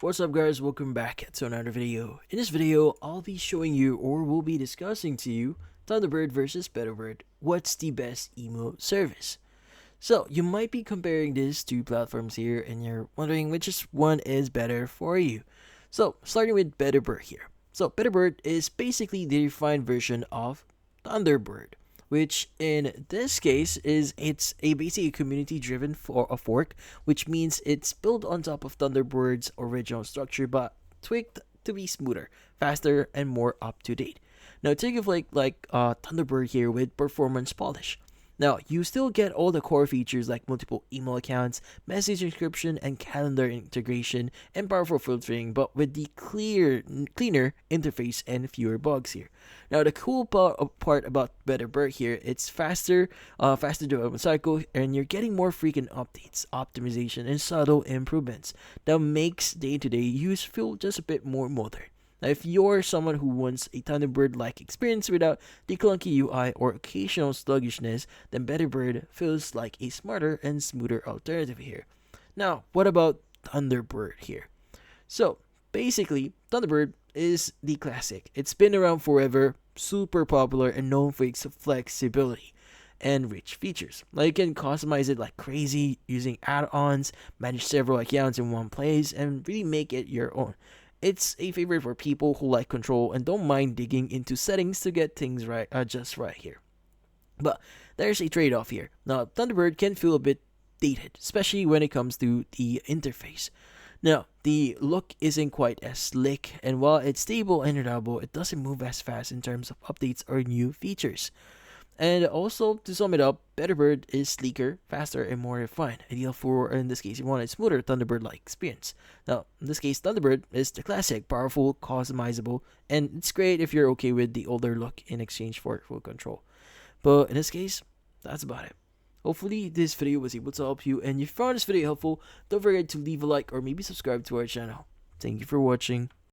What's up guys, welcome back to another video. In this video, I'll be showing you or will be discussing to you Thunderbird versus Betterbird. What's the best email service? So you might be comparing these two platforms here and you're wondering one is better for you. So starting with Betterbird here. So Betterbird is basically the refined version of Thunderbird, which in this case is it's a basically community driven for a fork, which means it's built on top of Thunderbird's original structure but tweaked to be smoother, faster, and more up to date. Now think of Thunderbird here with performance polish. Now, you still get all the core features like multiple email accounts, message encryption, and calendar integration, and powerful filtering, but with the cleaner interface and fewer bugs here. Now, the cool part about Betterbird here, it's faster development cycle, and you're getting more frequent updates, optimization, and subtle improvements that makes day-to-day use feel just a bit more modern. Now, if you're someone who wants a Thunderbird-like experience without the clunky UI or occasional sluggishness, then Betterbird feels like a smarter and smoother alternative here. Now, what about Thunderbird here? So, basically, Thunderbird is the classic. It's been around forever, super popular, and known for its flexibility and rich features. Like you can customize it like crazy using add-ons, manage several accounts in one place, and really make it your own. It's a favorite for people who like control and don't mind digging into settings to get things right, just right here. But there's a trade-off here. Now, Thunderbird can feel a bit dated, especially when it comes to the interface. Now, the look isn't quite as slick, and while it's stable and reliable, it doesn't move as fast in terms of updates or new features. And also, to sum it up, Betterbird is sleeker, faster, and more refined. Ideal for, in this case, you want a smoother Thunderbird-like experience. Now, in this case, Thunderbird is the classic, powerful, customizable, and it's great if you're okay with the older look in exchange for full control. But in this case, that's about it. Hopefully, this video was able to help you, and if you found this video helpful, don't forget to leave a like or maybe subscribe to our channel. Thank you for watching.